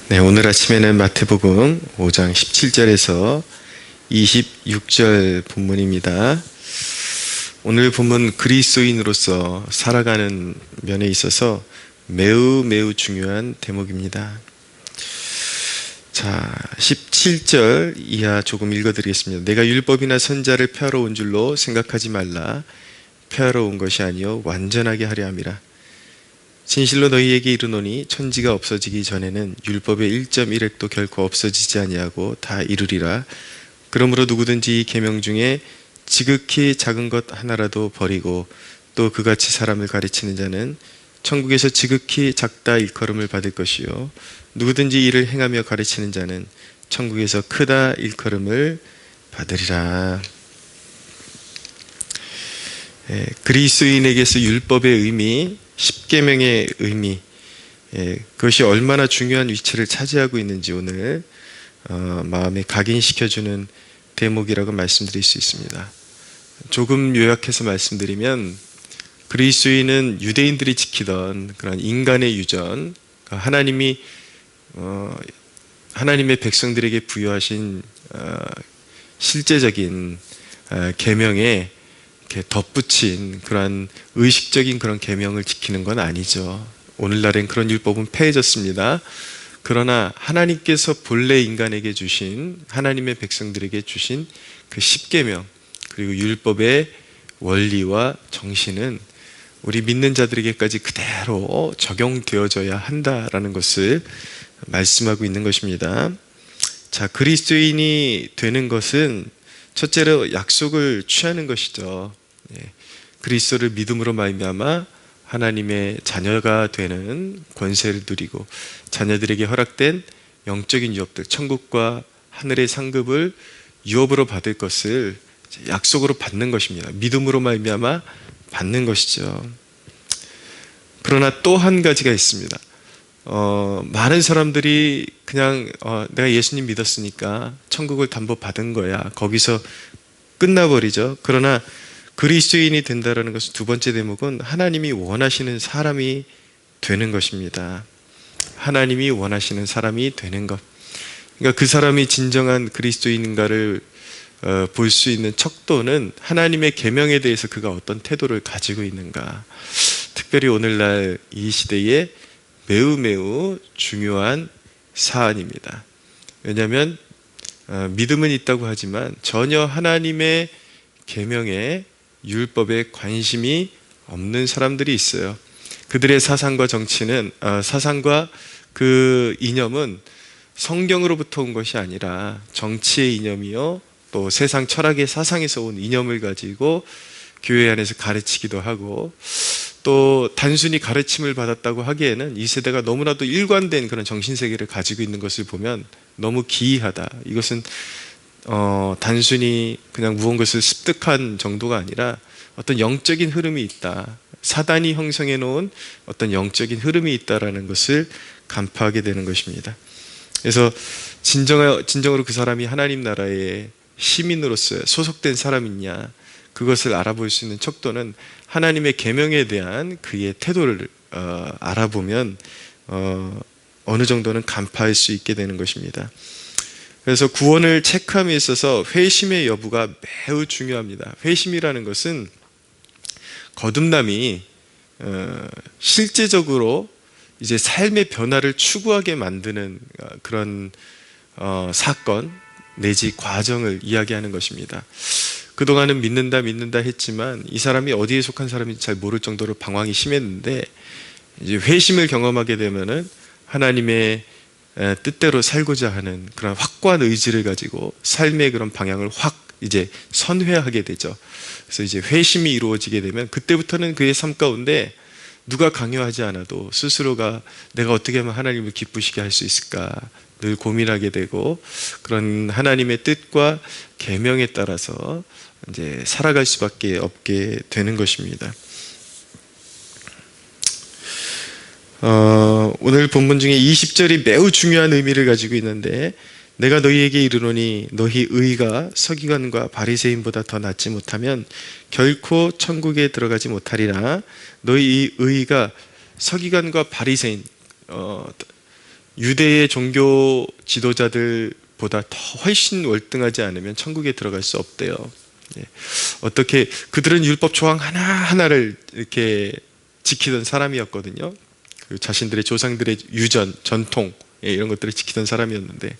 네, 오늘 아침에는 마태복음 5장 17절에서 26절 본문입니다. 오늘 본문 그리스도인으로서 살아가는 면에 있어서 매우 중요한 대목입니다. 자, 17절 이하 조금 읽어드리겠습니다. 내가 율법이나 선자를 폐하러 온 줄로 생각하지 말라. 폐하러 온 것이 아니요 완전하게 하려 함이라. 진실로 너희에게 이르노니 천지가 없어지기 전에는 율법의 1.1획도 결코 없어지지 아니하고 다 이루리라. 그러므로 누구든지 이 계명 중에 지극히 작은 것 하나라도 버리고 또 그같이 사람을 가르치는 자는 천국에서 지극히 작다 일컬음을 받을 것이요 누구든지 이를 행하며 가르치는 자는 천국에서 크다 일컬음을 받으리라. 그리스도인에게서 율법의 의미, 십계명의 의미, 그것이 얼마나 중요한 위치를 차지하고 있는지 오늘 마음에 각인시켜주는 대목이라고 말씀드릴 수 있습니다. 조금 요약해서 말씀드리면 그리스도인은 유대인들이 지키던 그런 인간의 유전, 하나님이 하나님의 백성들에게 부여하신 실제적인 계명에 이렇게 덧붙인 그런 의식적인 그런 계명을 지키는 건 아니죠. 오늘날엔 그런 율법은 폐해졌습니다. 그러나 하나님께서 본래 인간에게 주신, 하나님의 백성들에게 주신 그 십계명 그리고 율법의 원리와 정신은 우리 믿는 자들에게까지 그대로 적용되어져야 한다라는 것을 말씀하고 있는 것입니다. 자, 그리스도인이 되는 것은 첫째로 약속을 취하는 것이죠. 그리스도를 믿음으로 말미암아 하나님의 자녀가 되는 권세를 누리고 자녀들에게 허락된 영적인 유업들, 천국과 하늘의 상급을 유업으로 받을 것을 약속으로 받는 것입니다. 믿음으로 말미암아 받는 것이죠. 그러나 또 한 가지가 있습니다. 많은 사람들이 그냥 내가 예수님 믿었으니까 천국을 담보 받은 거야, 거기서 끝나버리죠. 그러나 그리스도인이 된다는 것은 두 번째 대목은 하나님이 원하시는 사람이 되는 것입니다. 하나님이 원하시는 사람이 되는 것. 그러니까 그 사람이 진정한 그리스도인인가를 볼 수 있는 척도는 하나님의 계명에 대해서 그가 어떤 태도를 가지고 있는가. 특별히 오늘날 이 시대에 매우 중요한 사안입니다. 왜냐하면 믿음은 있다고 하지만 전혀 하나님의 계명에 율법에 관심이 없는 사람들이 있어요. 그들의 사상과 정치는 사상과 그 이념은 성경으로부터 온 것이 아니라 정치의 이념이요 또 세상 철학의 사상에서 온 이념을 가지고 교회 안에서 가르치기도 하고 또 단순히 가르침을 받았다고 하기에는 이 세대가 너무나도 일관된 그런 정신세계를 가지고 있는 것을 보면 너무 기이하다. 이것은 단순히 그냥 무언가를 습득한 정도가 아니라 어떤 영적인 흐름이 있다. 사단이 형성해 놓은 어떤 영적인 흐름이 있다라는 것을 간파하게 되는 것입니다. 그래서 진정으로 그 사람이 하나님 나라의 시민으로서 소속된 사람이냐, 그것을 알아볼 수 있는 척도는 하나님의 계명에 대한 그의 태도를 알아보면 어느 정도는 간파할 수 있게 되는 것입니다. 그래서 구원을 체크함에 있어서 회심의 여부가 매우 중요합니다. 회심이라는 것은 거듭남이 실제적으로 이제 삶의 변화를 추구하게 만드는 그런 사건 내지 과정을 이야기하는 것입니다. 그동안은 믿는다 했지만 이 사람이 어디에 속한 사람인지 잘 모를 정도로 방황이 심했는데 이제 회심을 경험하게 되면은 하나님의 뜻대로 살고자 하는 그런 확고한 의지를 가지고 삶의 그런 방향을 확 이제 선회하게 되죠. 그래서 이제 회심이 이루어지게 되면 그때부터는 그의 삶 가운데 누가 강요하지 않아도 스스로가 내가 어떻게 하면 하나님을 기쁘시게 할 수 있을까 늘 고민하게 되고 그런 하나님의 뜻과 계명에 따라서 이제 살아갈 수밖에 없게 되는 것입니다. 오늘 본문 중에 20절이 매우 중요한 의미를 가지고 있는데 내가 너희에게 이르노니 너희 의가 서기관과 바리새인보다 더 낫지 못하면 결코 천국에 들어가지 못하리라. 너희 의가 서기관과 바리새인 유대의 종교 지도자들보다 더 훨씬 월등하지 않으면 천국에 들어갈 수 없대요. 예. 어떻게 그들은 율법 조항 하나하나를 이렇게 지키던 사람이었거든요. 그 자신들의 조상들의 유전, 전통 이런 것들을 지키던 사람이었는데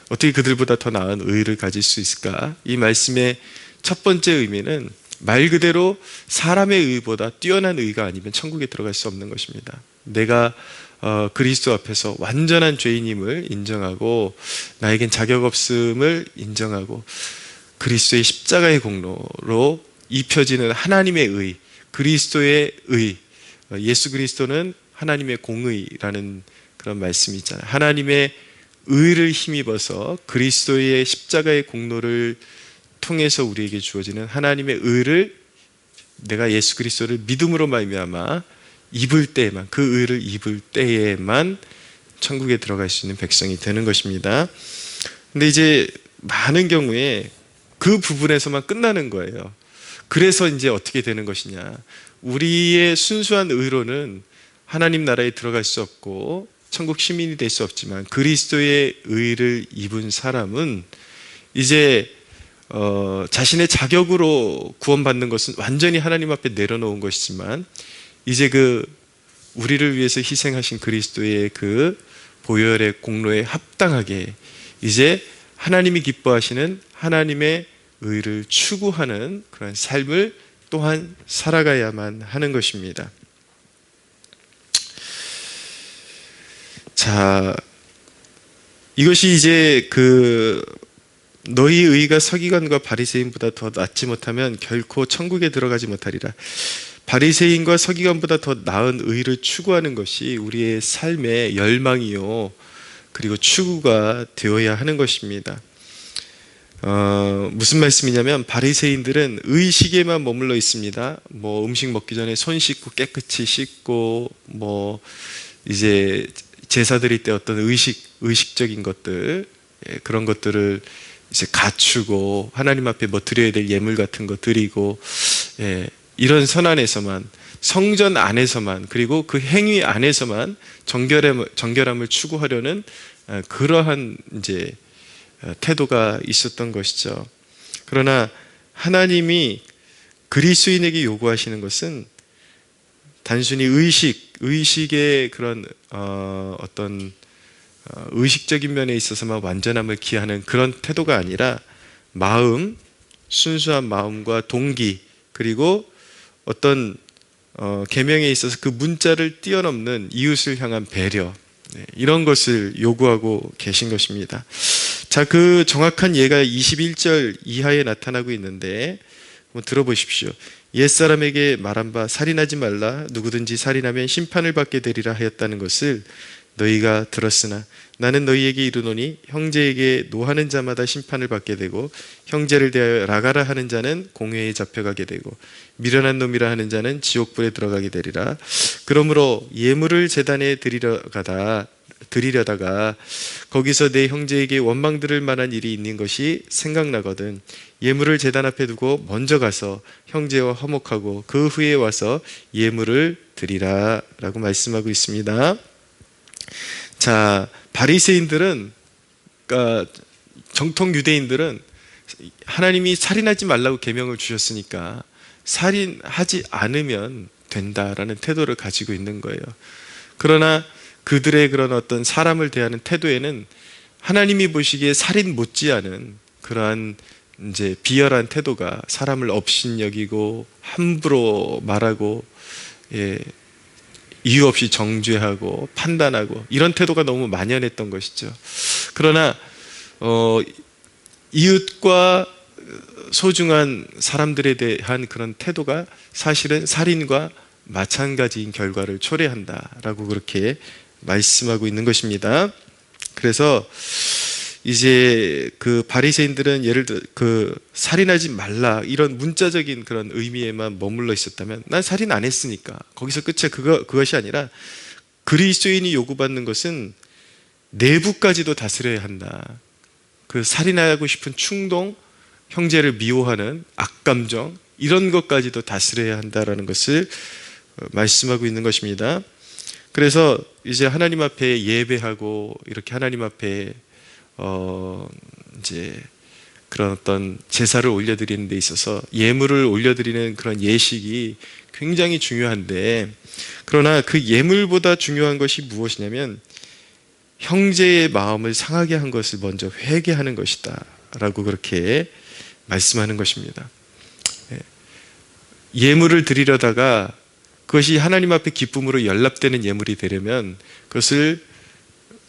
어떻게 그들보다 더 나은 의를 가질 수 있을까? 이 말씀의 첫 번째 의미는 말 그대로 사람의 의보다 뛰어난 의가 아니면 천국에 들어갈 수 없는 것입니다. 내가 그리스도 앞에서 완전한 죄인임을 인정하고 나에겐 자격 없음을 인정하고 그리스도의 십자가의 공로로 입혀지는 하나님의 의, 그리스도의 의, 예수 그리스도는 하나님의 공의라는 그런 말씀이 있잖아요. 하나님의 의를 힘입어서 그리스도의 십자가의 공로를 통해서 우리에게 주어지는 하나님의 의를 내가 예수 그리스도를 믿음으로 말미암아 입을 때에만, 그 의를 입을 때에만 천국에 들어갈 수 있는 백성이 되는 것입니다. 근데 이제 많은 경우에 그 부분에서만 끝나는 거예요. 그래서 이제 어떻게 되는 것이냐, 우리의 순수한 의로는 하나님 나라에 들어갈 수 없고 천국 시민이 될 수 없지만 그리스도의 의를 입은 사람은 이제 자신의 자격으로 구원받는 것은 완전히 하나님 앞에 내려놓은 것이지만 이제 그 우리를 위해서 희생하신 그리스도의 그 보혈의 공로에 합당하게 이제 하나님이 기뻐하시는 하나님의 의를 추구하는 그런 삶을 또한 살아가야만 하는 것입니다. 자, 이것이 이제 그 너희 의가 서기관과 바리새인보다 더 낫지 못하면 결코 천국에 들어가지 못하리라. 바리새인과 서기관보다 더 나은 의를 추구하는 것이 우리의 삶의 열망이요 그리고 추구가 되어야 하는 것입니다. 무슨 말씀이냐면 바리새인들은 의식에만 머물러 있습니다. 뭐 음식 먹기 전에 손 씻고 깨끗이 씻고 뭐 이제 제사 드릴 때 어떤 의식적인 것들, 그런 것들을 이제 갖추고 하나님 앞에 뭐 드려야 될 예물 같은 거 드리고, 이런 선안에서만, 성전 안에서만, 그리고 그 행위 안에서만 정결함을 추구하려는 그러한 이제 태도가 있었던 것이죠. 그러나 하나님이 그리스도인에게 요구하시는 것은 단순히 의식의 그런 어떤 의식적인 면에 있어서만 완전함을 기하는 그런 태도가 아니라 마음, 순수한 마음과 동기, 그리고 어떤 계명에 있어서 그 문자를 뛰어넘는 이웃을 향한 배려, 이런 것을 요구하고 계신 것입니다. 자, 그 정확한 예가 21절 이하에 나타나고 있는데 한번 들어보십시오. 옛사람에게 말한 바 살인하지 말라, 누구든지 살인하면 심판을 받게 되리라 하였다는 것을 너희가 들었으나 나는 너희에게 이르노니 형제에게 노하는 자마다 심판을 받게 되고 형제를 대하여 라가라 하는 자는 공회에 잡혀가게 되고 미련한 놈이라 하는 자는 지옥불에 들어가게 되리라. 그러므로 예물을 제단에 드리려다가 거기서 내 형제에게 원망 들을 만한 일이 있는 것이 생각나거든 예물을 제단 앞에 두고 먼저 가서 형제와 화목하고 그 후에 와서 예물을 드리라 라고 말씀하고 있습니다. 자, 바리새인들은, 그러니까 정통 유대인들은 하나님이 살인하지 말라고 계명을 주셨으니까 살인하지 않으면 된다라는 태도를 가지고 있는 거예요. 그러나 그들의 그런 어떤 사람을 대하는 태도에는 하나님이 보시기에 살인 못지않은 그러한 이제 비열한 태도가, 사람을 업신여기고 함부로 말하고, 이유 없이 정죄하고 판단하고 이런 태도가 너무 만연했던 것이죠. 그러나 이웃과 소중한 사람들에 대한 그런 태도가 사실은 살인과 마찬가지인 결과를 초래한다라고 그렇게 말씀하고 있는 것입니다. 그래서 이제 그 바리새인들은 예를 들어 그 살인하지 말라 이런 문자적인 그런 의미에만 머물러 있었다면 난 살인 안 했으니까 거기서 끝이야, 그것이 아니라 그리스도인이 요구받는 것은 내부까지도 다스려야 한다. 그 살인하고 싶은 충동, 형제를 미워하는 악감정, 이런 것까지도 다스려야 한다라는 것을 말씀하고 있는 것입니다. 그래서 이제 하나님 앞에 예배하고 이렇게 하나님 앞에 이제 그런 어떤 제사를 올려드리는 데 있어서 예물을 올려드리는 그런 예식이 굉장히 중요한데, 그러나 그 예물보다 중요한 것이 무엇이냐면 형제의 마음을 상하게 한 것을 먼저 회개하는 것이다 라고 그렇게 말씀하는 것입니다. 예물을 드리려다가 그것이 하나님 앞에 기쁨으로 연락되는 예물이 되려면 그것을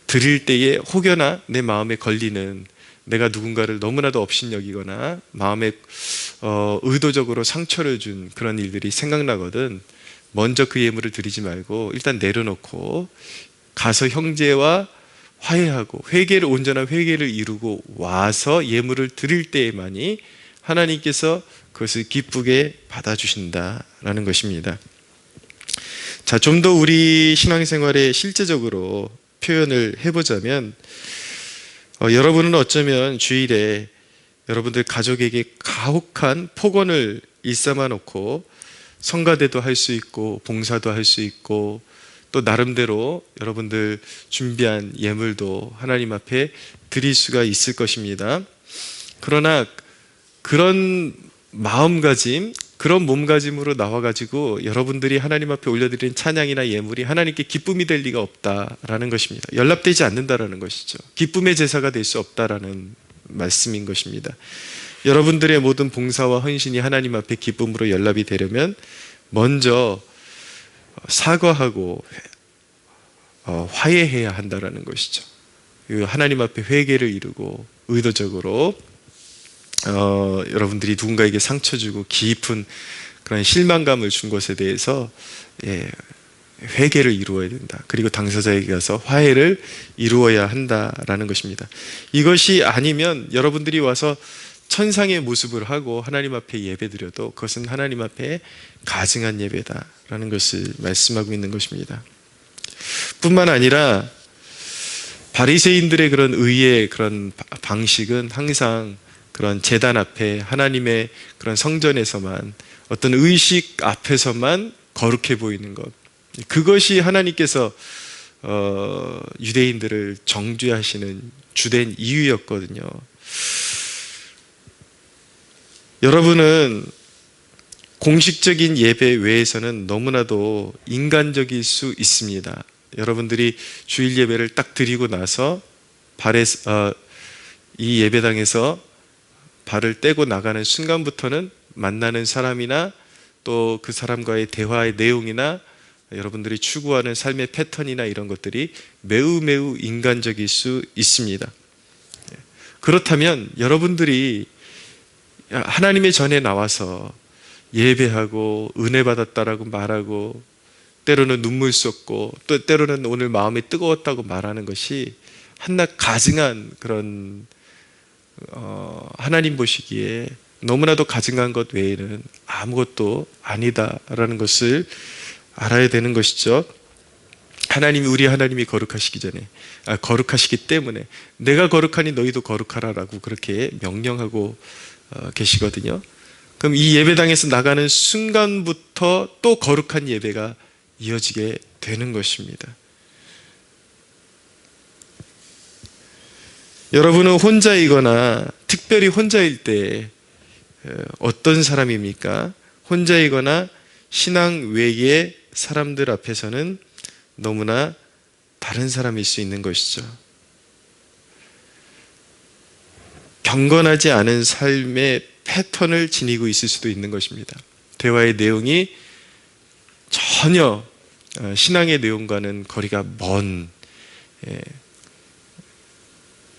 드릴 때에 혹여나 내 마음에 걸리는, 내가 누군가를 너무나도 업신여기거나 마음에 의도적으로 상처를 준 그런 일들이 생각나거든 먼저 그 예물을 드리지 말고 일단 내려놓고 가서 형제와 화해하고 온전한 회개를 이루고 와서 예물을 드릴 때에만이 하나님께서 그것을 기쁘게 받아주신다라는 것입니다. 자, 좀 더 우리 신앙생활에 실제적으로 표현을 해보자면, 여러분은 어쩌면 주일에 여러분들 가족에게 가혹한 폭언을 일삼아 놓고 성가대도 할 수 있고 봉사도 할 수 있고 또 나름대로 여러분들 준비한 예물도 하나님 앞에 드릴 수가 있을 것입니다. 그러나 그런 마음가짐, 그런 몸가짐으로 나와가지고 여러분들이 하나님 앞에 올려드리는 찬양이나 예물이 하나님께 기쁨이 될 리가 없다라는 것입니다. 연락되지 않는다라는 것이죠. 기쁨의 제사가 될 수 없다라는 말씀인 것입니다. 여러분들의 모든 봉사와 헌신이 하나님 앞에 기쁨으로 연락이 되려면 먼저 사과하고 화해해야 한다라는 것이죠. 하나님 앞에 회개를 이루고 의도적으로 여러분들이 누군가에게 상처 주고 깊은 그런 실망감을 준 것에 대해서 회개를 이루어야 된다. 그리고 당사자에게 가서 화해를 이루어야 한다라는 것입니다. 이것이 아니면 여러분들이 와서 천상의 모습을 하고 하나님 앞에 예배드려도 그것은 하나님 앞에 가증한 예배다라는 것을 말씀하고 있는 것입니다. 뿐만 아니라 바리새인들의 그런 의의 그런 방식은 항상 그런 제단 앞에 하나님의 그런 성전에서만 어떤 의식 앞에서만 거룩해 보이는 것, 그것이 하나님께서 유대인들을 정죄하시는 주된 이유였거든요. 여러분은 공식적인 예배 외에서는 너무나도 인간적일 수 있습니다. 여러분들이 주일 예배를 딱 드리고 나서 이 예배당에서 발을 떼고 나가는 순간부터는 만나는 사람이나 또 그 사람과의 대화의 내용이나 여러분들이 추구하는 삶의 패턴이나 이런 것들이 매우 인간적일 수 있습니다. 그렇다면 여러분들이 하나님의 전에 나와서 예배하고 은혜 받았다라고 말하고 때로는 눈물 쏟고 또 때로는 오늘 마음이 뜨거웠다고 말하는 것이 한낱 가증한 그런 하나님 보시기에 너무나도 가증한 것 외에는 아무것도 아니다라는 것을 알아야 되는 것이죠. 우리 하나님이 거룩하시기 때문에 내가 거룩하니 너희도 거룩하라라고 그렇게 명령하고 계시거든요. 그럼 이 예배당에서 나가는 순간부터 또 거룩한 예배가 이어지게 되는 것입니다. 여러분은 혼자이거나 특별히 혼자일 때 어떤 사람입니까? 혼자이거나 신앙 외의 사람들 앞에서는 너무나 다른 사람일 수 있는 것이죠. 경건하지 않은 삶의 패턴을 지니고 있을 수도 있는 것입니다. 대화의 내용이 전혀 신앙의 내용과는 거리가 먼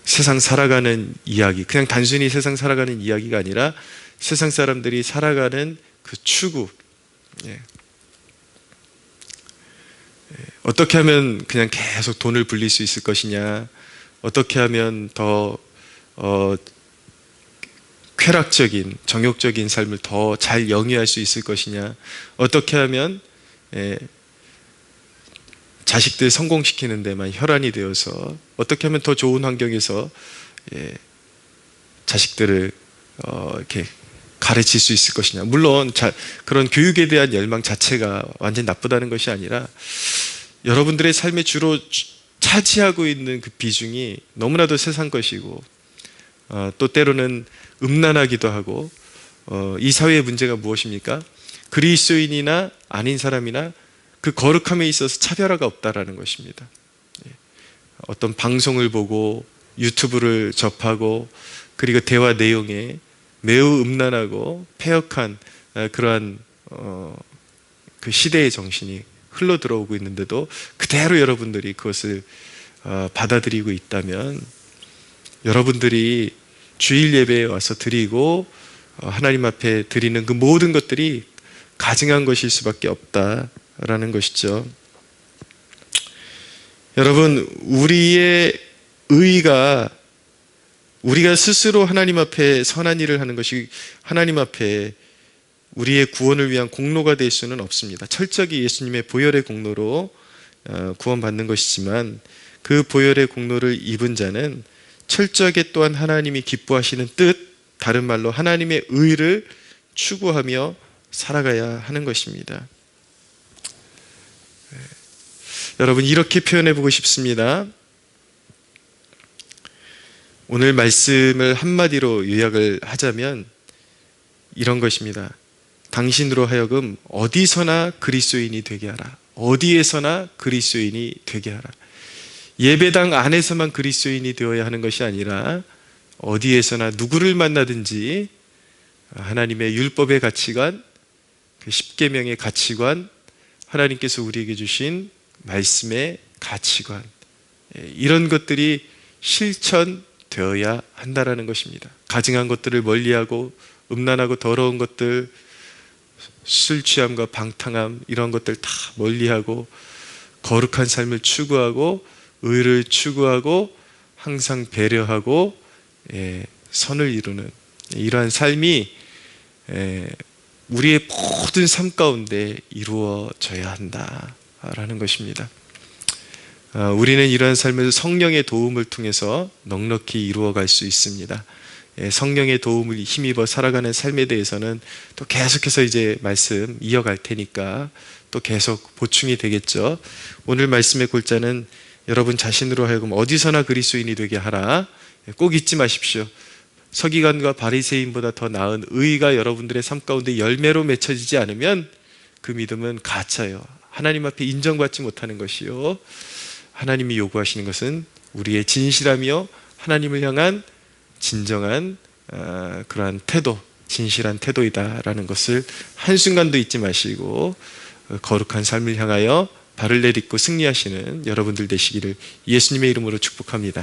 세상 살아가는 이야기, 그냥 단순히 세상 살아가는 이야기가 아니라 세상 사람들이 살아가는 그 추구, 어떻게 하면 그냥 계속 돈을 불릴 수 있을 것이냐, 어떻게 하면 더 쾌락적인 정욕적인 삶을 더 잘 영위할 수 있을 것이냐, 어떻게 하면 자식들 성공시키는 데만 혈안이 되어서 어떻게 하면 더 좋은 환경에서 자식들을 이렇게 가르칠 수 있을 것이냐. 물론 그런 교육에 대한 열망 자체가 완전히 나쁘다는 것이 아니라 여러분들의 삶에 주로 차지하고 있는 그 비중이 너무나도 세상 것이고, 또 때로는 음란하기도 하고, 이 사회의 문제가 무엇입니까? 그리스도인이나 아닌 사람이나 그 거룩함에 있어서 차별화가 없다라는 것입니다. 어떤 방송을 보고 유튜브를 접하고 그리고 대화 내용에 매우 음란하고 패역한 그러한 그 시대의 정신이 흘러 들어오고 있는데도 그대로 여러분들이 그것을 받아들이고 있다면, 여러분들이 주일 예배에 와서 드리고 하나님 앞에 드리는 그 모든 것들이 가증한 것일 수밖에 없다라는 것이죠. 여러분, 우리의 의의가 우리가 스스로 하나님 앞에 선한 일을 하는 것이 하나님 앞에 우리의 구원을 위한 공로가 될 수는 없습니다. 철저히 예수님의 보혈의 공로로 구원받는 것이지만, 그 보혈의 공로를 입은 자는 철저하게 또한 하나님이 기뻐하시는 뜻, 다른 말로 하나님의 의를 추구하며 살아가야 하는 것입니다. 여러분, 이렇게 표현해 보고 싶습니다. 오늘 말씀을 한마디로 요약을 하자면 이런 것입니다. 당신으로 하여금 어디서나 그리스도인이 되게 하라. 어디에서나 그리스도인이 되게 하라. 예배당 안에서만 그리스도인이 되어야 하는 것이 아니라 어디에서나 누구를 만나든지 하나님의 율법의 가치관, 그 십계명의 가치관, 하나님께서 우리에게 주신 말씀의 가치관, 이런 것들이 실천되어야 한다라는 것입니다. 가증한 것들을 멀리하고 음란하고 더러운 것들, 술 취함과 방탕함, 이런 것들 다 멀리하고 거룩한 삶을 추구하고 의를 추구하고 항상 배려하고 선을 이루는 이러한 삶이 우리의 모든 삶 가운데 이루어져야 한다라는 것입니다. 우리는 이러한 삶을 성령의 도움을 통해서 넉넉히 이루어갈 수 있습니다. 성령의 도움을 힘입어 살아가는 삶에 대해서는 또 계속해서 이제 말씀 이어갈 테니까 또 계속 보충이 되겠죠. 오늘 말씀의 골자는 여러분 자신으로 하여금 어디서나 그리스도인이 되게 하라. 꼭 잊지 마십시오. 서기관과 바리새인보다 더 나은 의의가 여러분들의 삶 가운데 열매로 맺혀지지 않으면 그 믿음은 가짜요. 하나님 앞에 인정받지 못하는 것이요. 하나님이 요구하시는 것은 우리의 진실하며 하나님을 향한 진정한 그러한 태도, 진실한 태도이다라는 것을 한순간도 잊지 마시고 거룩한 삶을 향하여 발을 내딛고 승리하시는 여러분들 되시기를 예수님의 이름으로 축복합니다.